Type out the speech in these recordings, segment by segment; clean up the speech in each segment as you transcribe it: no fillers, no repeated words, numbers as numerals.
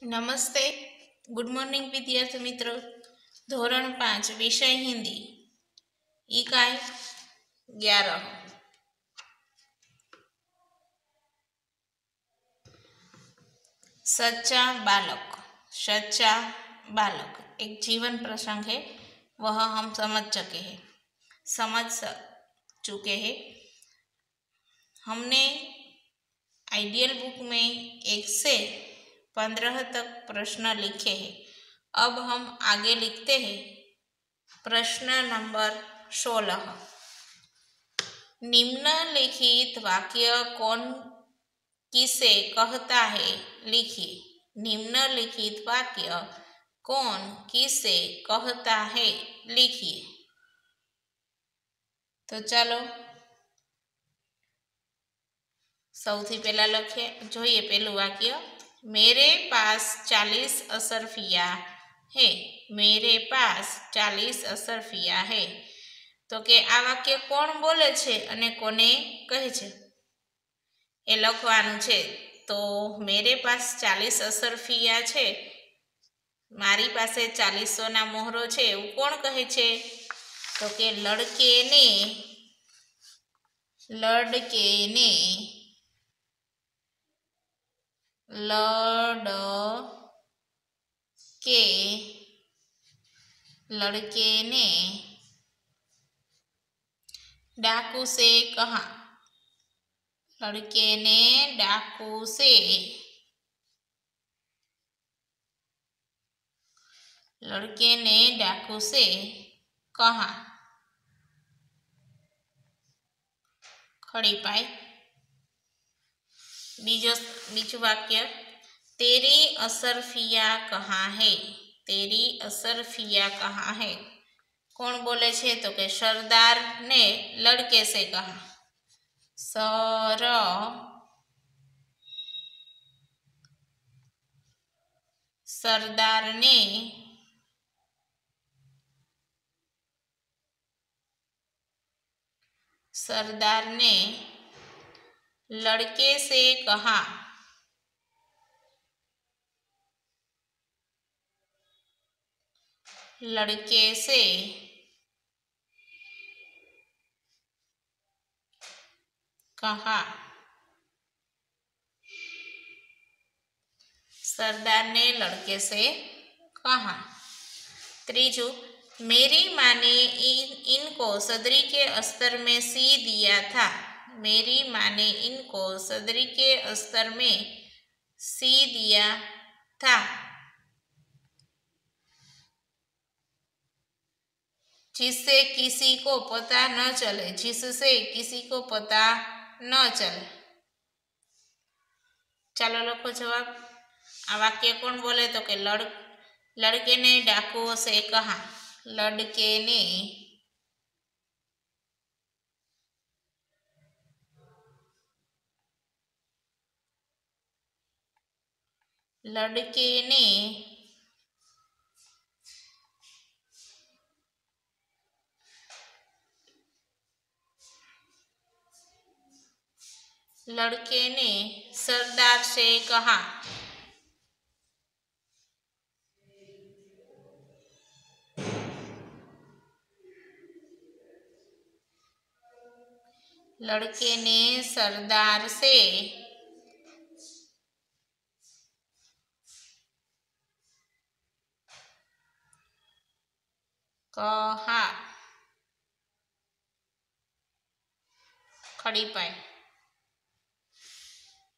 नमस्ते। Good morning विद्यार्थी मित्रों। धोरण 5 विषय हिंदी इकाई 11। सच्चा बालक। सच्चा बालक एक जीवन प्रसंग है, वह हम समझ चुके हैं। हमने आइडियल बुक में 1 से 15 तक प्रश्न लिखे हैं। अब हम आगे लिखते हैं। प्रश्न नंबर 16। निम्नलिखित वाक्य कौन किसे कहता है, लिखिए। निम्नलिखित वाक्य कौन किसे कहता है, लिखिए। तो चलो સૌથી પહેલા લખીએ, જોઈએ પહેલું વાક્ય। मेरे पास 40 असरफिया है। मेरे पास 40 असरफिया है। तो के आ वाक्य कोण बोले छे अने कोने कहे छे ए लखवानुं छे। तो मेरे पास 40 असरफिया छे, मारी पासे 40 ना मोहरो छे, एवुं कोण कहे छे? तो के लड़के ने लड़के ने डाकू से कहा। लड़के ने डाकू से कहा। खड़ी पाई। बीजू वाक्य। तेरी असरफिया कहाँ है। तेरी असरफिया कहाँ है। कौन बोले छे? तो के सरदार ने लड़के से कहा। सरदार ने लड़के से कहा। लड़के से कहा। सरदार ने लड़के से कहा। त्रीजू। मेरी माँ ने इनको सदरी के अस्तर में सी दिया था। मेरी माँ ने इनको सदरी के अस्तर में सी दिया था। जिससे किसी को पता न चले। जिससे किसी को पता न चले। चलो लखो जवाब। आ वाक्य कौन बोले? तो के लड़के ने डाकुओं से कहा। लड़के ने सरदार से कहा। लड़के ने सरदार से कहा। खड़ी पाई।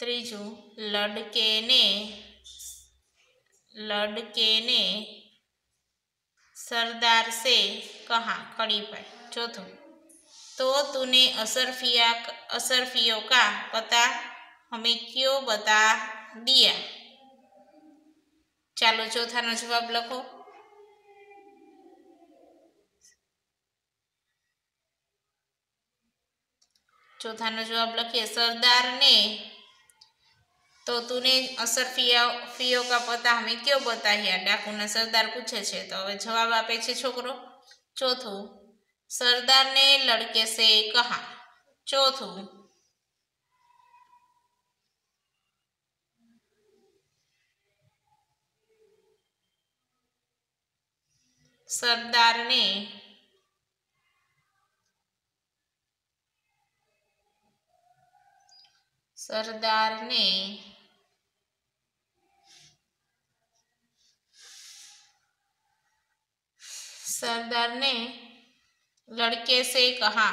त्रीजू। लड़के ने सरदार से कहा। खड़ी पाई। चौथो। तो तूने असरफियों का पता हमें क्यों बता दिया। चलो चौथा नो जवाब लखो। चौथा नो जवाब लखिए। सरदार ने तो तूने असरफियों का पता हमें क्यों बताया। डाकू ने सरदार पूछे छे, तो हवे जवाब आपे छे छोकरो। चौथु। सरदार ने लड़के से कहा। चौथु। सरदार ने लड़के से कहा।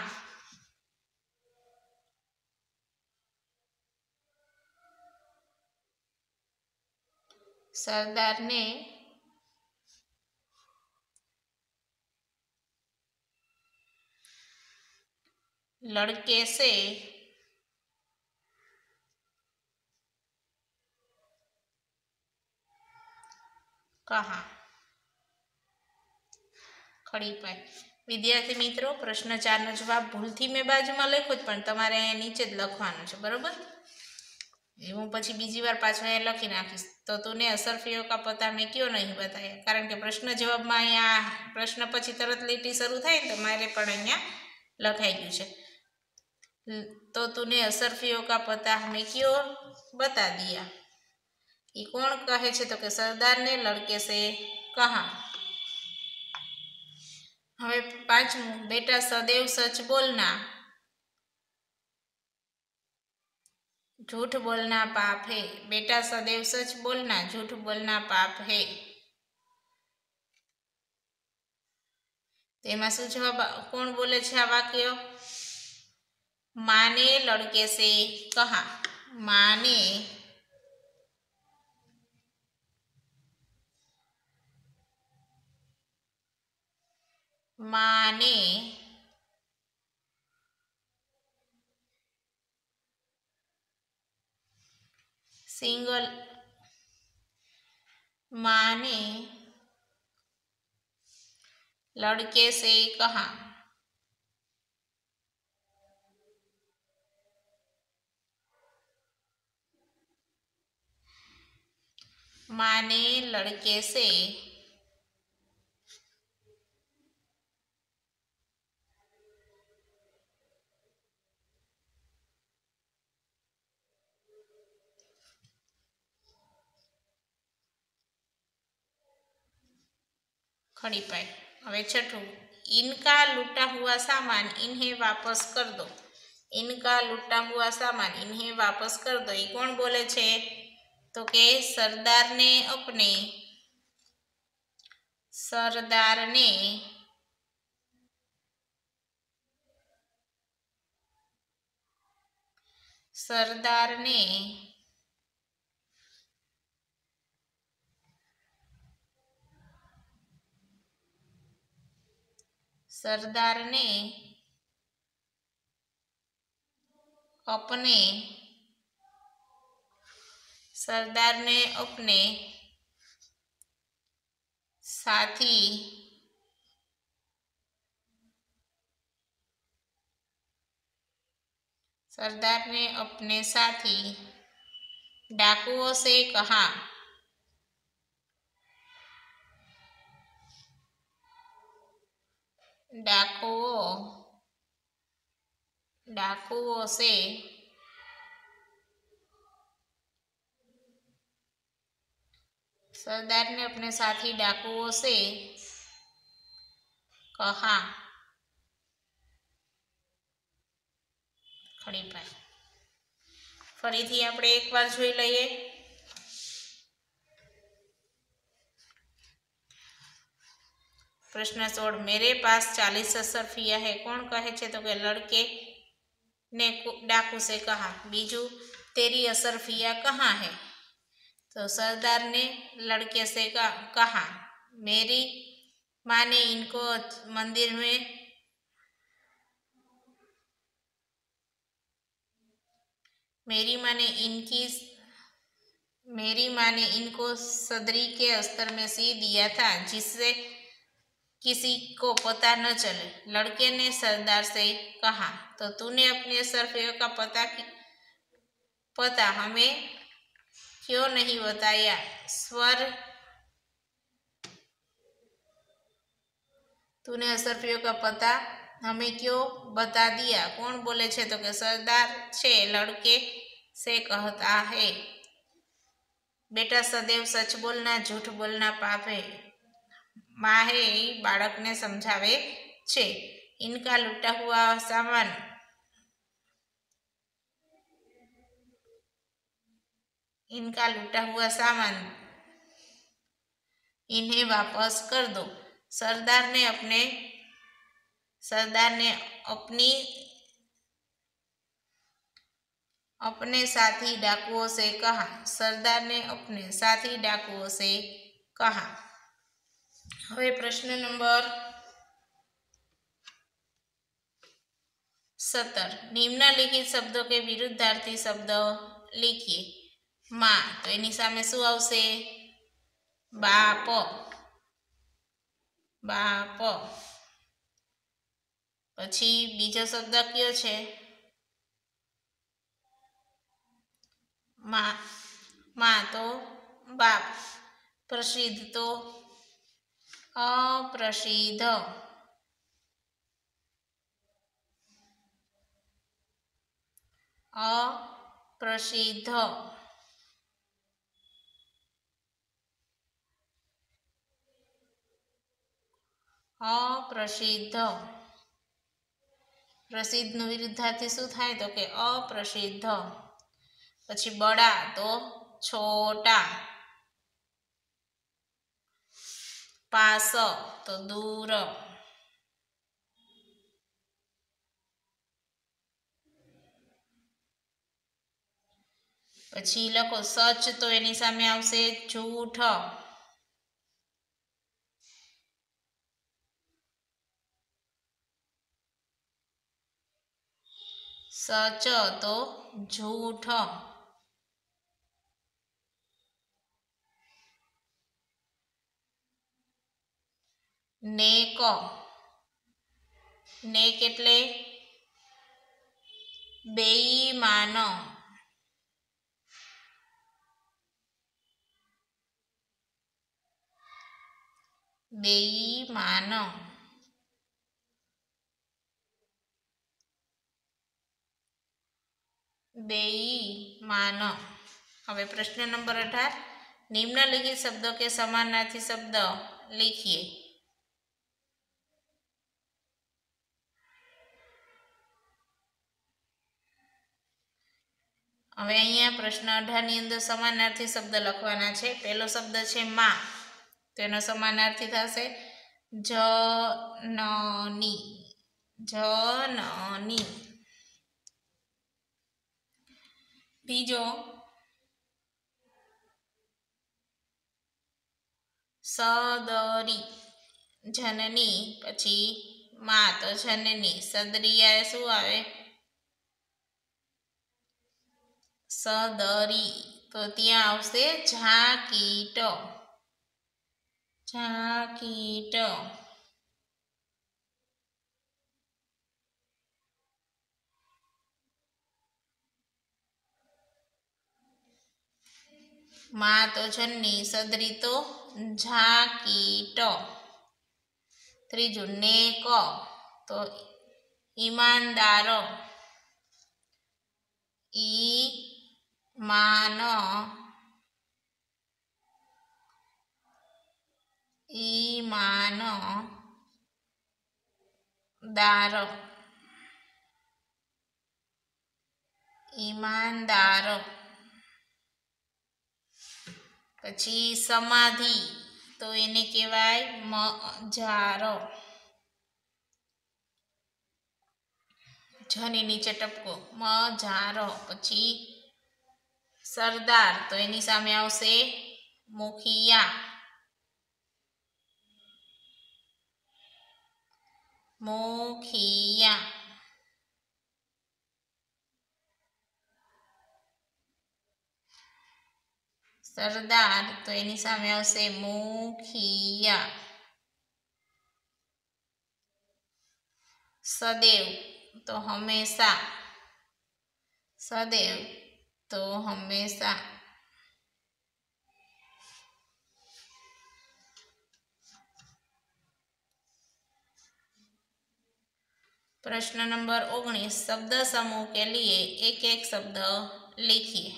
सरदार ने लड़के से कहा। खड़ी पाई। विद्यार्थी मित्रों, प्रश्न 4 નો જવાબ ભૂલથી મેં બાજુમાં લખ્યો જ, પણ તમારે અહીંયા નીચે જ લખવાનું છે, બરોબર? એ હું પછી બીજી વાર પાછો અહીંયા લખી નાખીશ। તો તુને असरफियों का पता મેં क्यों नहीं बताया, કારણ કે પ્રશ્ન જવાબમાં અહીંયા પ્રશ્ન પછી તરત લીટી શરૂ થાય ને, તો મારે પણ અહીંયા લખાઈ ગયું છે। तो तूने असरफियों का पता हमें क्यों बता दिया। ये कौन कहे छे? तो कि सरदार ने लड़के से कहा। हवे 5मु, बेटा सदैव सच बोलना, झूठ बोलना पाप है। बेटा सदैव सच बोलना, झूठ बोलना पाप है। तेमां शुं जवाब कोण बोले छे आ वाक्य? माँ ने लड़के से कहा। माँ ने लड़के से कहा। माँ ने लड़के से खड़ी पाई। हवे 6ठू, इनका लूटा हुआ सामान इन्हें वापस कर दो। इनका लूटा हुआ सामान इन्हें वापस कर दो। ये कौन बोले छे? तो के सरदार ने अपने साथी डाकुओं से कहा। डाकुओं से सरदार ने अपने साथी डाकुओं से कहा। खड़ी पाई। फरीथी आपणे एक बार जोई लईए। प्रश्न 16, मेरे पास 40 असरफिया है। कौन कहे छे? तो कि लड़के ने डाकू से कहा। बीजू, तेरी असरफिया कहाँ है? तो सरदार ने लड़के से कहा, मेरी माँ ने इनको मंदिर में मेरी माँ ने इनको सदरी के अस्तर में सी दिया था, जिससे किसी को पता न चले। लड़के ने सरदार से कहा, तो तूने अपने असरफियों का पता हमें क्यों नहीं बताया? तूने असरफियों का पता हमें क्यों बता दिया? कौन बोले छे? तो कि सरदार छे लड़के से कहता है। बेटा सदैव सच बोलना, झूठ बोलना पाप है। माहे बाळकने समझावे छे। इनका लूटा हुआ सामान इन्हें वापस कर दो। सरदार ने अपने साथी डाकुओं से कहा। હવે પ્રશ્ન નંબર 17 निम्नलिखित शब्दों के विरुद्धार्थी शब्द लिखिए। माँ तो एनी सामे शुं आवशे? बाप। पछी बीजो शब्द कयो छे? माँ तो बाप। प्रसिद्ध तो अप्रसिद्ध। अप्रसिद्ध। प्रसिद्ध नु विरुद्धार्थी शुं थाय? तो के अप्रसिद्ध। पछी बड़ा तो छोटा। पास तो दूर। पछी लखो सच तो एनी सामे आवशे झूठ। सच तो झूठ। नेक। नेक एटले बेईमान। बेईमान। बेईमान। હવે પ્રશ્ન નંબર 18 निम्नलिखित शब्दों के समानार्थी शब्द लिखिए। હવે અહીંયા પ્રશ્ન 18 ની અંદર સમાનાર્થી શબ્દ લખવાના છે। પહેલો શબ્દ છે માં, તેનો સમાનાર્થી થશે जननी। जननी। बीजो सदरी। जननी पछी मां तो जननी। सदरिया शुं आवे? सदरी। तो त्यां आवशे झाकीट। झाकीट। मां तो जननी। सदरी तो झाकीट। त्रीजु नेक तो ईमानदार। ईमान। ईमानदार। ईमानदार। पछी समाधि तो एने कहेवाय मजार। झनी नीचे टपको मजार। पछी सरदार तो एनी सामे आवशे मुखिया। मुखिया। सरदार तो एनी सामे आवशे मुखिया। सदैव तो हमेशा। सदैव तो हमेशा। प्रश्न नंबर 19 शब्द समूह के लिए एक एक शब्द लिखिए।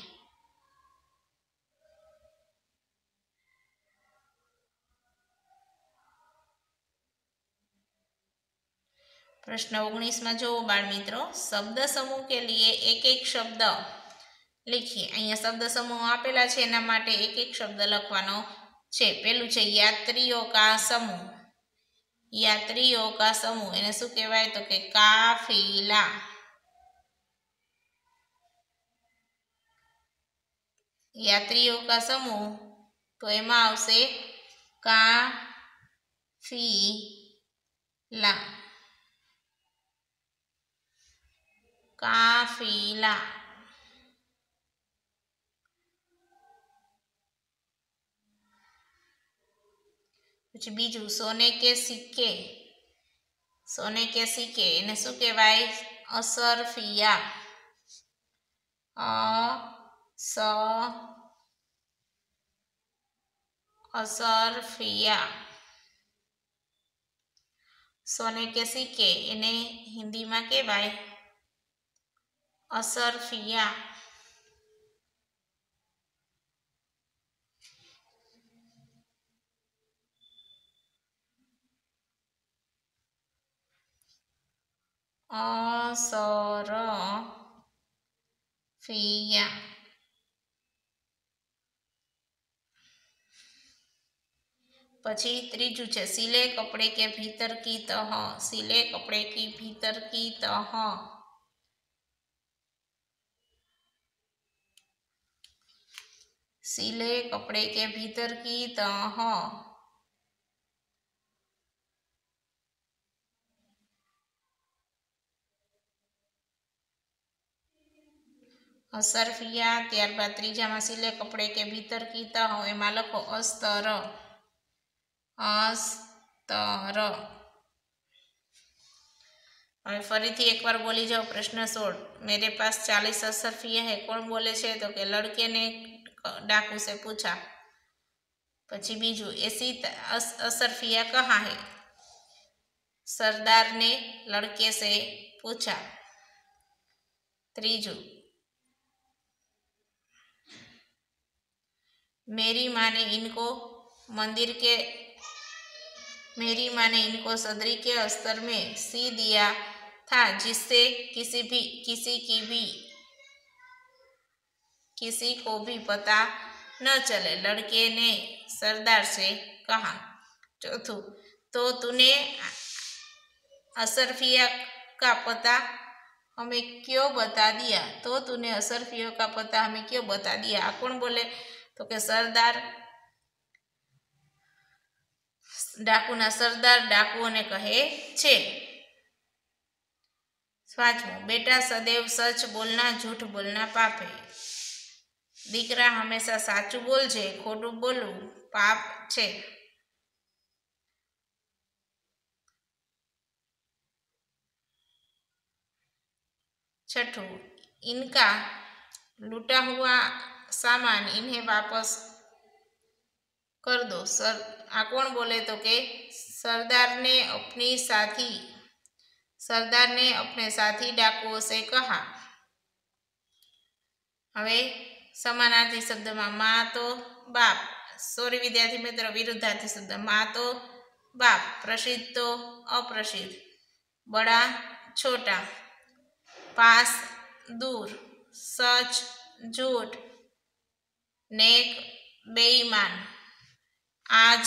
प्रश्न 19 में जो बाल मित्रों, शब्द समूह के लिए एक एक शब्द लिखिए। अहींया शब्द समूह आपेला छे, एना माटे एक एक शब्द लखवानो छे। पहेलुं छे यात्रियों का समूह। यात्रियों का समूह एने शुं कहेवाय तो के काफिला। यात्रियों का समूह तो एमां आवशे काफिला। काफिला। पछी बीजू सोने के सिक्के। सोने के सिक्के एने शुं कहेवाय असरफिया। असरफिया। सोने के सिक्के एने हिंदी में कहेवाय असरफिया। असरफिया। पछी त्रीजू छे सिले कपड़े के भीतर की तह। सिले कपड़े की भीतर की तह। सिले कपड़े के भीतर की तह। असरफिया। त्यारबाद त्रीजा में सिले कपड़े के भीतर की तह एमां लखो अस्तर। अस्तर। हवे फरीथी एक बार बोली जाओ। प्रश्न 16, मेरे पास 40 असरफिया है। कौन बोले छे तो के लड़के ने डाकू से पूछा। पछी बीजू 80 असरफिया कहाँ है। सरदार ने लड़के से पूछा। त्रीजू मेरी माँ ने इनको सदरी के अस्तर में सी दिया था, जिससे किसी को भी पता न चले। लड़के ने सरदार से कहा। चौथू तो तूने असरफिया का पता हमें क्यों बता दिया। तो तूने असरफिया का पता हमें क्यों बता दिया। आ कौन बोले तो के सरदार डाकूना सरदार डाकुओने कहे छे। पांचमું बेटा सदैव सच बोलना झूठ बोलना पाप है। दीकरा हमेशा साचू बोलजे, खोटू बोलवू पाप छे। छठू इनका लूटा हुआ सामान इन्हें वापस कर दो। आ कौन बोले तो के सरदार ने अपने साथी डाकुओं से कहा। हवे समानार्थी शब्द में माँ तो बाप। सॉरी विद्यार्थी मित्रों, विरुद्धार्थी शब्द माँ तो बाप, प्रसिद्ध तो अप्रसिद्ध, बड़ा छोटा, पास दूर, सच झूठ, नेक बेईमान, आज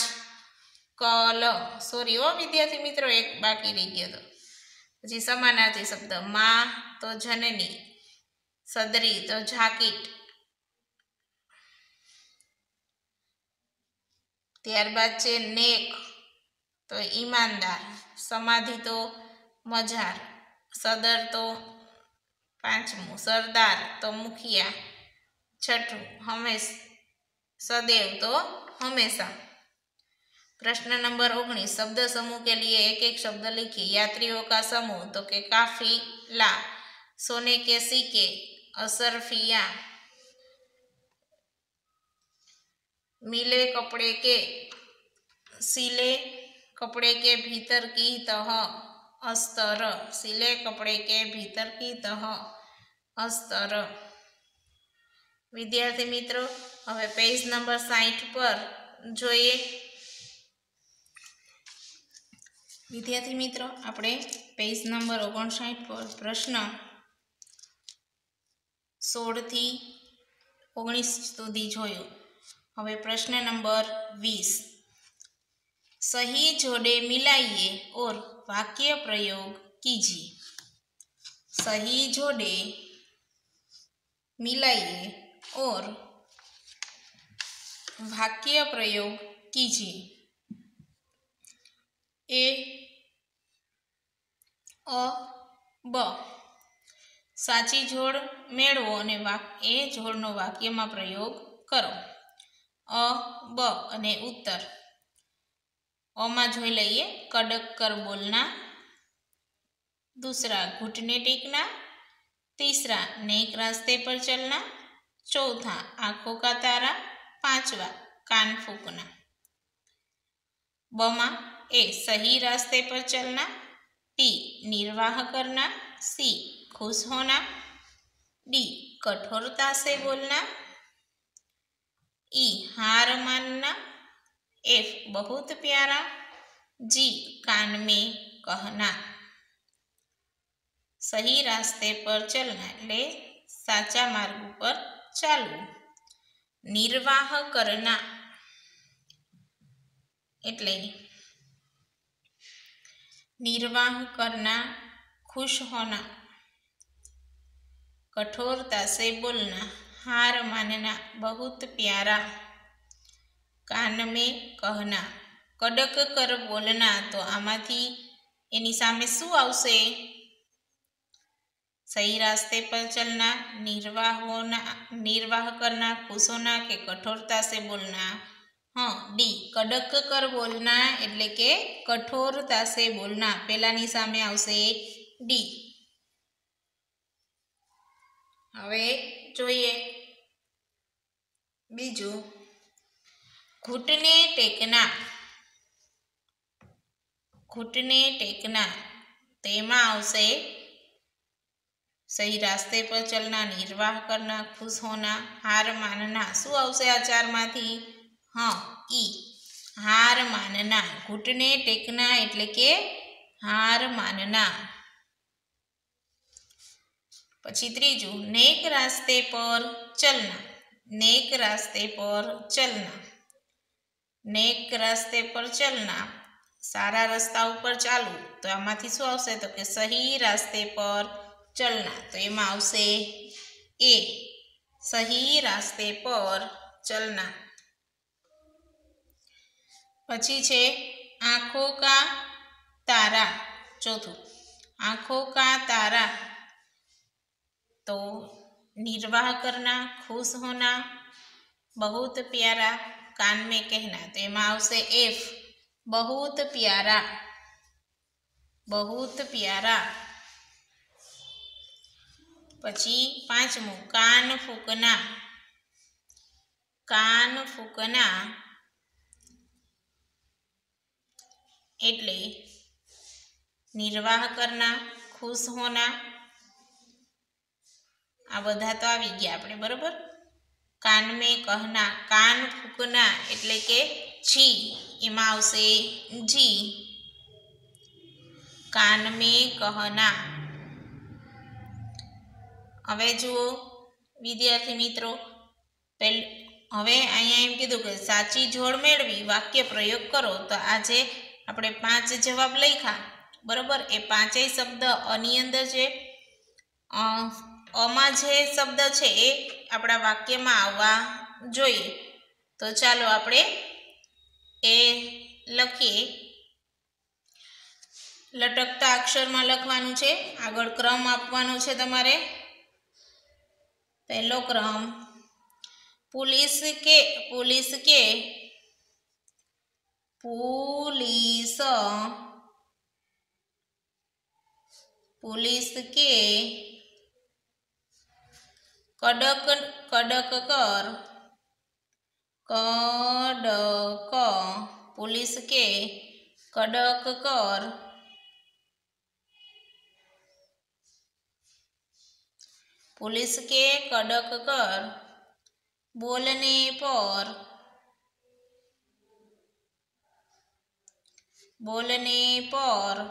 कल। सॉरी ओ विद्यार्थी मित्रों, एक बाकी रही गयो तो। पछी समानार्थी शब्द माँ तो जननी, सदरी तो जाकीट, त्यारबाद छे नेक तो ईमानदार, समाधि तो मजार, सदर तो पांचमू, सरदार तो मुखिया, छठू सदैव तो हमेशा। प्रश्न नंबर 19, शब्द समूह के लिए एक एक शब्द लिखिए। यात्रियों का समूह तो के काफिला। सोने के सिक्के असरफिया। सिले कपड़े के भीतर की तह अस्तर। सिले कपड़े के भीतर की तह अस्तर। विद्यार्थी मित्रों, हवे पेज नंबर 60 पर जोईए। विद्यार्थी मित्रों આપણે पेज नंबर 59 पर प्रश्न 16 થી 19 સુધી જોયો। હવે प्रश्न नंबर 20 सही जोड़े मिलाइए और वाक्य प्रयोग कीजिए। सही जोड़े मिलाइए और वाक्य प्रयोग कीजिए। ए अ ब साची जोड़ मेळवो अने ए जोड़नो वाक्यमां प्रयोग करो। अ ब अने उत्तर अ मां जोई लईए कड़क कर बोलना, दूसरा घुटने टेकना, तीसरा नेक रास्ते पर चलना, चौथा आंखों का तारा, पांचवा कान फूंकना। ब मां ए सही रास्ते पर चलना, टी निर्वाह करना, सी खुश होना, डी कठोरता से बोलना, ई हार मानना, एफ बहुत प्यारा, जी कान में कहना। सही रास्ते पर चलना एटले साचा मार्ग पर चालवू। निर्वाह करना एटले निर्वाह करना खुश होना। कठोरता से बोलना हार मानना बहुत प्यारा। कान में कहना कड़क कर बोलना तो आमांथी एनी सामे शुं आवशे? सही रास्ते पर चलना, निर्वाह करना, खुश होना के कठोरता से बोलना। हाँ डी कड़क कर बोलना एटले के कठोरता से बोलना। पेलानी सामे आवशे डी। हवे जोईए बीजू घुटने टेकना। घुटने टेकना तेमां आवशे सही रास्ते पर चलना, निर्वाह करना, खुश होना, हार मानना। शुं आवशे आ चार मांथी? हाँ ई हार मानना। घुटने टेकना एटले के हार मानना। पछी त्रीजू नेक रास्ते पर चलना। नेक रास्ते पर चलना। नेक रास्ते पर चलना सारा रस्ता पर चालू तो आमांथी शुं आवशे? तो के सही रास्ते पर चलना। तो एमां आवशे ए सही रास्ते पर चलना। पछी छे आंखों का तारा। चौथुं आंखों का तारा तो निर्वाह करना, खुश होना, बहुत प्यारा, कान में कहना। तो एमां आवशे एफ बहुत प्यारा। बहुत प्यारा। पछी पांचमू कान फूंकना। कान फूंकना एटले निर्वाह करना, खुश होना। आ बधा तो आवी गया आपणे बरोबर। कान में कहना, कान फूंकना एटले के जी एमां आवशे जी कान में कहना। हवे जुओ विद्यार्थी मित्रों हवे अहींया एम कीधुं के साची जोड़ मेळवी वाक्य प्रयोग करो। तो आजे आपणे 5 जवाब लख्या बरोबर। ए पांचेय शब्द अनी अंदर छे। अमां जे शब्द छे ए आपणा वाक्यमां आववा जोईए। तो चालो आपणे ए लखीए। लटकता अक्षरमां लखवानुं छे। आगळ क्रम आपवानो छे तमारे। पहलो क्रम पुलिस के पुलिस के पुलिस पुलिस के कड़क कड़क कर कड़क पुलिस के कड़क कर पुलिस के कड़क कर बोलने पर बोलने पर,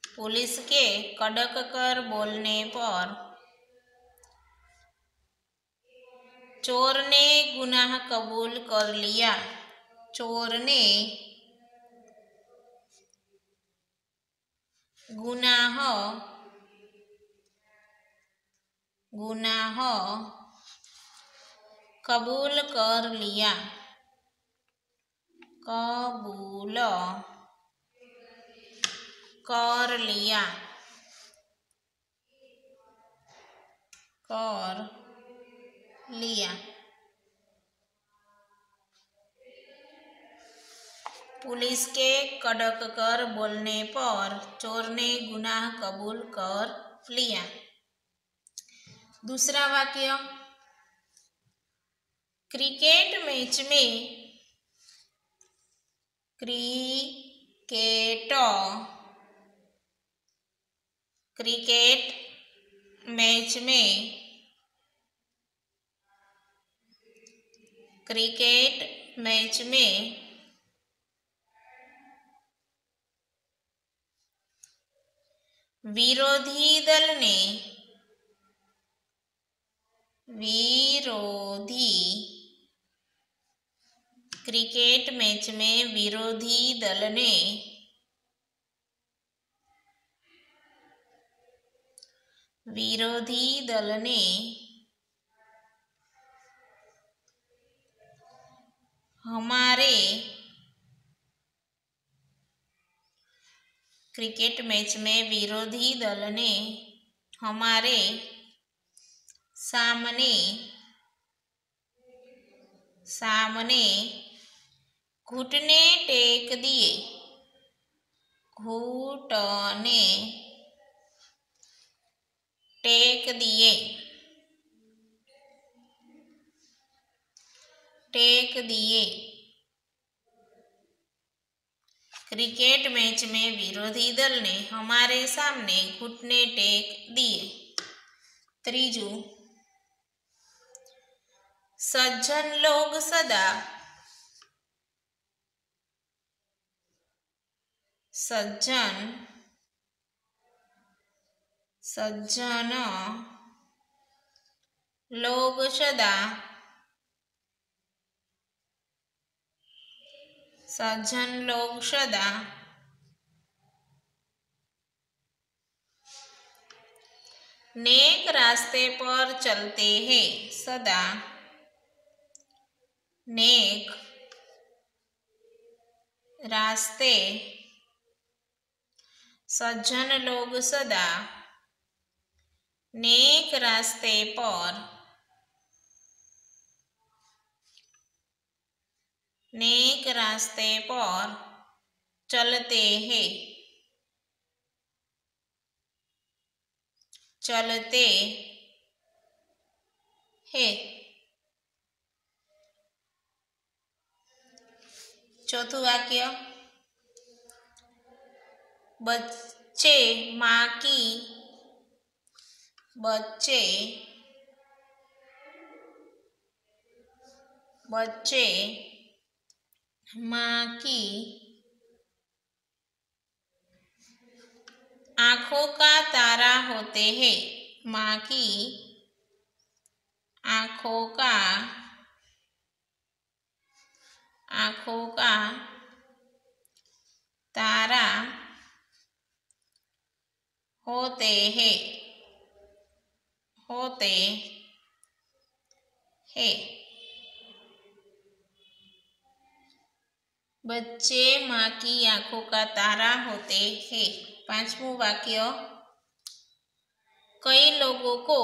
पुलिस के कड़क कर बोलने पर, चोर ने गुनाह कबूल कर लिया, चोर ने गुनाह कबूल कर लिया, कबूल कर लिया, कर लिया। पुलिस के कड़क कर बोलने पर चोर ने गुनाह कबूल कर लिया। दूसरा वाक्य, क्रिकेट मैच में, क्रिकेट मैच में, क्रिकेट मैच में विरोधी दल ने, क्रिकेट मैच में विरोधी दल ने हमारे, क्रिकेट मैच में विरोधी दल ने हमारे सामने घुटने टेक दिए, घुटने टेक दिए। क्रिकेट मैच में विरोधी दल ने हमारे सामने घुटने टेक दिए। तीजू, सज्जन लोग सदा, सज्जन लोग सदा, सज्जन लोग सदा नेक रास्ते पर चलते हैं, सदा नेक रास्ते, सज्जन लोग सदा नेक रास्ते पर, नेक रास्ते पर चलते हैं, चलते हैं। चौथुं वाक्य, बच्चे माँ की, बच्चे माँ की आंखों का तारा होते हैं, माँ की आंखों का तारा होते हैं, बच्चे माँ की आंखों का तारा होते हैं। पांचवुं वाक्य, कई लोगों को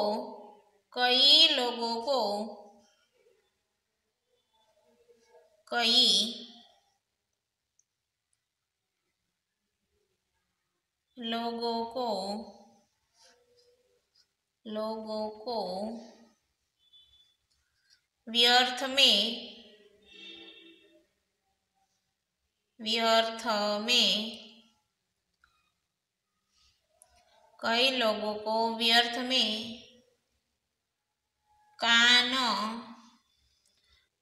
व्यर्थ में, कई लोगों को व्यर्थ में कान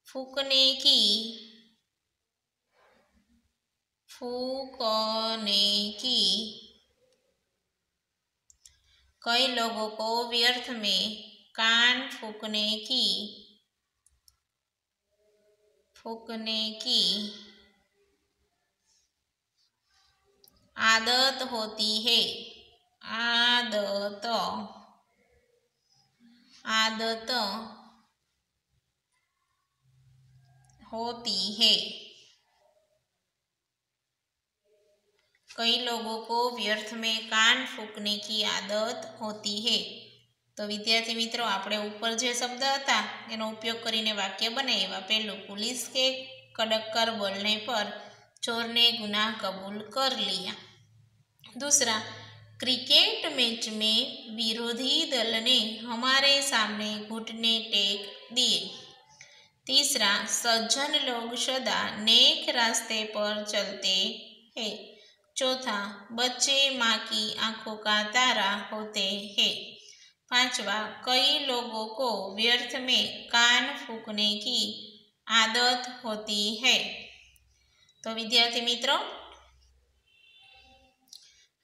फूंकने फूकने की। कई लोगों को व्यर्थ में कान फूकने की आदत होती है। आदत होती है। कई लोगों को व्यर्थ में कान फूकने की आदत होती है। तो विद्यार्थी मित्रों, આપણે ઉપર જે શબ્દ હતા એનો ઉપયોગ કરીને વાક્ય બનાવ્યા। પહેલું, पुलिस के कड़क कर बोलने पर चोर ने गुनाह कबूल कर लिया। दूसरा, क्रिकेट मैच में विरोधी दल ने हमारे सामने घुटने टेक दिए। तीसरा, सज्जन लोग सदा नेक रास्ते पर चलते हैं। चौथा, बच्चे माँ की आंखों का तारा होते हैं। पांचवा, कई लोगों को व्यर्थ में कान फूकने की आदत होती है। तो विद्यार्थी मित्रों,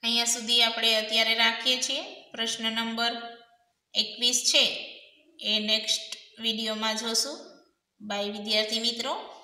अहींया सुधी आपणे अत्यारे राखीए छीए। प्रश्न नंबर 21 छे ए नेक्स्ट विडियो में जोशुं। बाय विद्यार्थी मित्रों।